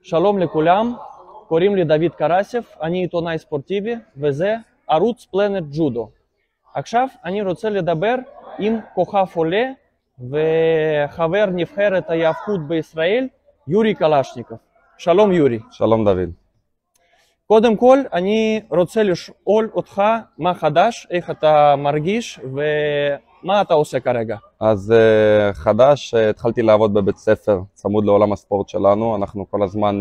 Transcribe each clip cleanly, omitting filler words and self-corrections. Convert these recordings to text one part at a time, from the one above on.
שלום לכולם, קוראים לי דוד קרסף, אני עיתונאי ספורטיבי וזה ערוץ פלנט ג'ודו. עכשיו אני רוצה לדבר עם כוכב עולה וחבר נבחרת ההיאבקות בישראל, יורי קלשניקוב. שלום יורי. שלום דוד. קודם כל אני רוצה לשאול אותך מה חדש, איך אתה מרגיש ומה אתה עושה כרגע. אז חדש, התחלתי לעבוד בבית ספר צמוד לעולם הספורט שלנו. אנחנו כל הזמן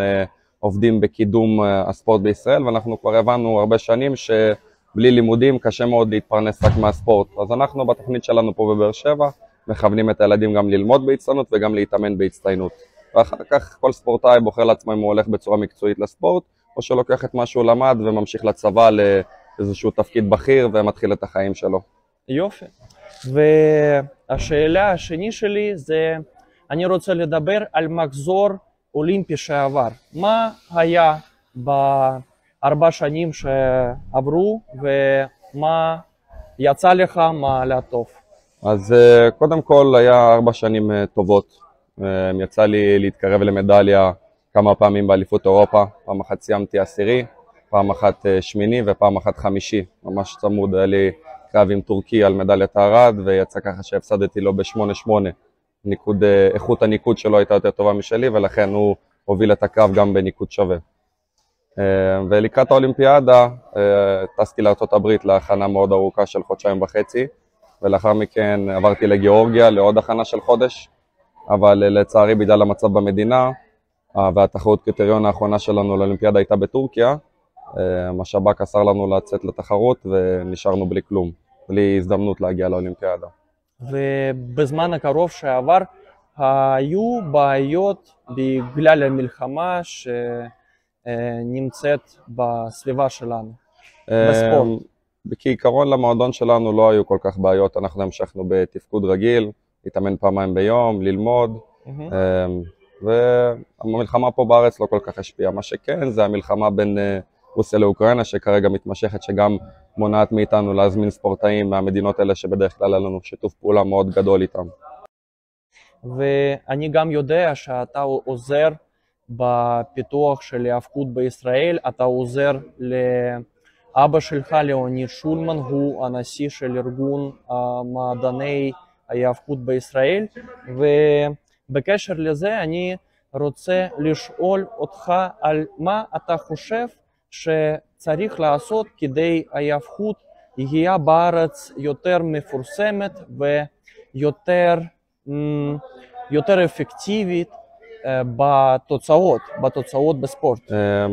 עובדים בקידום הספורט בישראל, ואנחנו כבר הבנו הרבה שנים שבלי לימודים קשה מאוד להתפרנס רק מהספורט. אז אנחנו בתוכנית שלנו פה בבאר שבע מכוונים את הילדים גם ללמוד בהצטיינות וגם להתאמן בהצטיינות. ואחר כך כל ספורטאי בוחר לעצמו אם הוא הולך בצורה מקצועית לספורט, או שלוקח את מה שהוא למד וממשיך לצבא לאיזשהו תפקיד בכיר ומתחיל את החיים שלו. יופי. והשאלה השני שלי זה, אני רוצה לדבר על מחזור אולימפי שעבר. מה היה בארבע שנים שעברו ומה יצא לך, מה עלה טוב? אז קודם כל היה 4 שנים טובות. יצא לי להתקרב למדליה כמה פעמים באליפות אירופה. פעם אחת סיימתי 10, פעם אחת 8 ופעם אחת 5. ממש צמוד, היה לי קרב עם טורקי על מדליית הארד, ויצא ככה שהפסדתי לו ב8-8. איכות הניקוד שלו הייתה יותר טובה משלי, ולכן הוא הוביל את הקרב גם בניקוד שווה. ולקראת האולימפיאדה טסתי לארצות הברית להכנה מאוד ארוכה של 1.5 חודשים, ולאחר מכן עברתי לגיאורגיה לעוד הכנה של חודש, אבל לצערי בגלל המצב במדינה והתחרות קריטריון האחרונה שלנו לאולימפיאדה הייתה בטורקיה, השב"כ אסר לנו לצאת לתחרות ונשארנו בלי כלום, בלי הזדמנות להגיע לאולימפיאדה. ובזמן הקרוב שעבר היו בעיות בגלל המלחמה שנמצאת בסביבה שלנו, בספורט. כעיקרון למועדון שלנו לא היו כל כך בעיות, אנחנו המשכנו בתפקוד רגיל, להתאמן פעמיים ביום, ללמוד, והמלחמה פה בארץ לא כל כך השפיעה. מה שכן זה המלחמה בין רוסיה לאוקראינה שכרגע מתמשכת, שגם מונעת מאיתנו להזמין ספורטאים מהמדינות האלה שבדרך כלל לנו שיתוף פעולה מאוד גדול איתם. ואני גם יודע שאתה עוזר בפיתוח של ההיאבקות בישראל, אתה עוזר לאבא שלך, ליאוניד שולמן, הוא הנשיא של ארגון מדעני ההיאבקות בישראל, ובקשר לזה אני רוצה לשאול אותך על מה אתה חושב שצריך לעשות כדי ההיאבקות יהיה בארץ יותר מפורסמת ויותר אפקטיבית בתוצאות בספורט.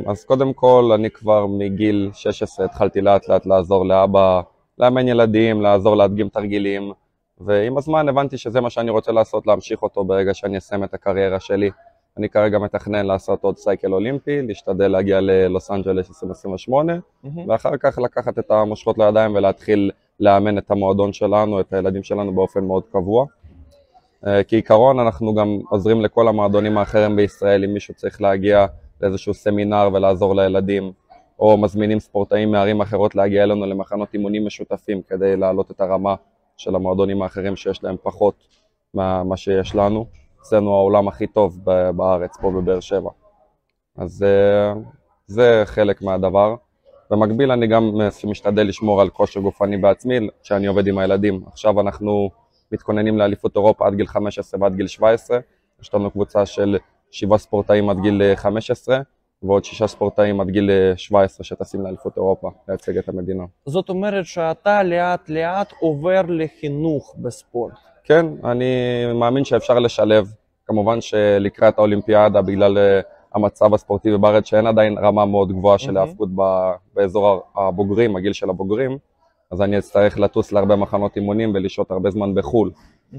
אז קודם כל אני כבר מגיל 16 התחלתי לאט לאט לעזור לאבא, לאמן ילדים, לעזור להדגים תרגילים, ועם הזמן הבנתי שזה מה שאני רוצה לעשות, להמשיך אותו ברגע שאני אסיים את הקריירה שלי. אני כרגע מתכנן לעשות עוד סייקל אולימפי, להשתדל להגיע ללוס אנג'לס 2028, ואחר כך לקחת את המושכות לידיים ולהתחיל לאמן את המועדון שלנו, את הילדים שלנו באופן מאוד קבוע. כעיקרון אנחנו גם עוזרים לכל המועדונים האחרים בישראל, אם מישהו צריך להגיע לאיזשהו סמינר ולעזור לילדים, או מזמינים ספורטאים מערים אחרות להגיע אלינו למחנות אימונים משותפים, כדי להעלות את הרמה של המועדונים האחרים שיש להם פחות מה שיש לנו. אצלנו העולם הכי טוב בארץ, פה בבאר שבע. אז זה חלק מהדבר. במקביל אני גם משתדל לשמור על כושר גופני בעצמי, כשאני עובד עם הילדים. עכשיו אנחנו מתכוננים לאליפות אירופה עד גיל 15 ועד גיל 17. יש לנו קבוצה של 7 ספורטאים עד גיל 15, ועוד 6 ספורטאים עד גיל 17 שטסים לאליפות אירופה, להציג את המדינה. זאת אומרת שאתה לאט לאט עובר לחינוך בספורט. כן, אני מאמין שאפשר לשלב. כמובן שלקראת האולימפיאדה, בגלל המצב הספורטיבי בארץ, שאין עדיין רמה מאוד גבוהה של ההיאבקות באזור הבוגרים, הגיל של הבוגרים, אז אני אצטרך לטוס להרבה מחנות אימונים ולשהות הרבה זמן בחול,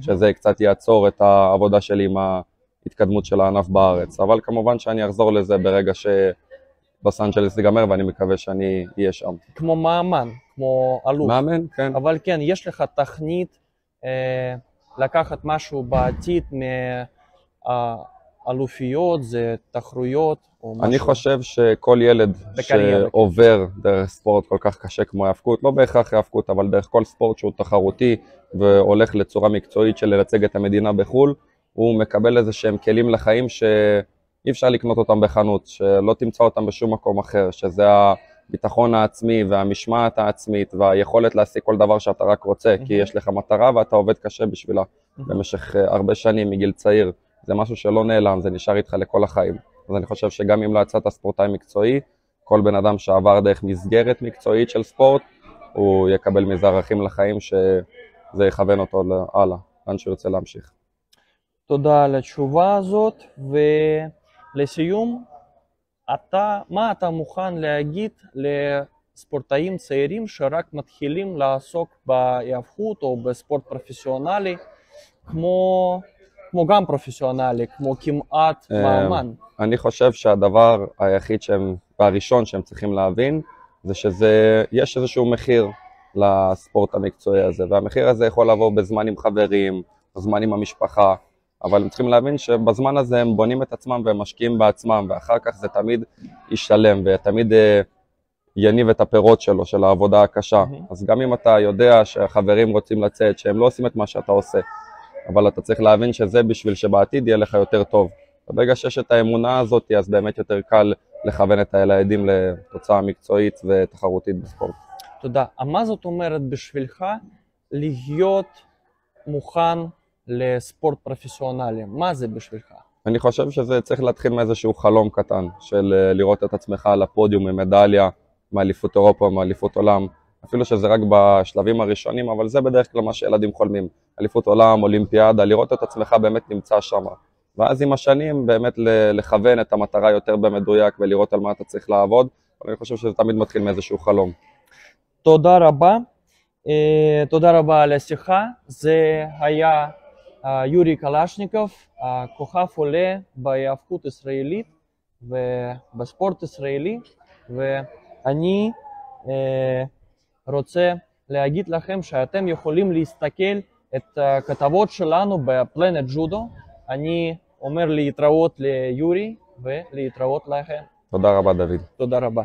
שזה קצת יעצור את העבודה שלי עם ההתקדמות של הענף בארץ. אבל כמובן שאני אחזור לזה ברגע שלוס אנג'לס ייגמר, ואני מקווה שאני אהיה שם. כמו מאמן, כמו אלוף. מאמן, כן. אבל כן, יש לך תכנית לקחת משהו בעתיד מאלופיות, זה תחרויות או משהו? אני חושב שכל ילד שעובר דרך ספורט כל כך קשה כמו ההיאבקות, לא בהכרח ההיאבקות, אבל דרך כל ספורט שהוא תחרותי והולך לצורה מקצועית של לייצג את המדינה בחו"ל, הוא מקבל איזה שהם כלים לחיים אי אפשר לקנות אותם בחנות, שלא תמצא אותם בשום מקום אחר, שזה הביטחון העצמי והמשמעת העצמית והיכולת להשיג כל דבר שאתה רק רוצה, כי יש לך מטרה ואתה עובד קשה בשבילה במשך הרבה שנים מגיל צעיר. זה משהו שלא נעלם, זה נשאר איתך לכל החיים. אז אני חושב שגם אם לא יצאת ספורטאי מקצועי, כל בן אדם שעבר דרך מסגרת מקצועית של ספורט, הוא יקבל מזה ערכים לחיים שזה יכוון אותו הלאה, לאן שהוא ירצה להמשיך. תודה על התשובה הזאת, ולסיום, מה אתה מוכן להגיד לספורטאים צעירים שרק מתחילים לעסוק בהיאבקות או בספורט פרופסיונלי, כמו גם פרופסיונלי, כמו כמעט מאמן? אני חושב שהדבר היחיד והראשון שהם צריכים להבין, זה שיש איזשהו מחיר לספורט המקצועי הזה, והמחיר הזה יכול לבוא בזמן עם חברים, בזמן עם המשפחה, אבל הם צריכים להבין שבזמן הזה הם בונים את עצמם והם משקיעים בעצמם, ואחר כך זה תמיד ישלם ותמיד יניב את הפירות שלו, של העבודה הקשה. אז גם אם אתה יודע שהחברים רוצים לצאת, שהם לא עושים את מה שאתה עושה, אבל אתה צריך להבין שזה בשביל שבעתיד יהיה לך יותר טוב. וברגע שיש את האמונה הזאת, אז באמת יותר קל לכוון את הילדים לתוצאה מקצועית ותחרותית בספורט. תודה. מה זאת אומרת בשבילך להיות מוכן לספורט פרופסיונלי? מה זה בשבילך? אני חושב שזה צריך להתחיל מאיזשהו חלום קטן, של לראות את עצמך על הפודיום עם מדליה, מאליפות אירופה, מאליפות עולם, אפילו שזה רק בשלבים הראשונים, אבל זה בדרך כלל מה שילדים חולמים, אליפות עולם, אולימפיאדה, לראות את עצמך באמת נמצא שם. ואז עם השנים באמת לכוון את המטרה יותר במדויק ולראות על מה אתה צריך לעבוד, אבל אני חושב שזה תמיד מתחיל מאיזשהו חלום. תודה רבה. תודה רבה על השיחה. זה היה יורי קלשניקוב, כוכב עולה בהיאבקות ישראלית ובספורט ישראלי, ואני רוצה להגיד לכם שאתם יכולים להסתכל את הכתבות שלנו בפלנט ג'ודו. אני אומר להתראות ליורי ולהתראות לכם. תודה רבה דוד. תודה רבה.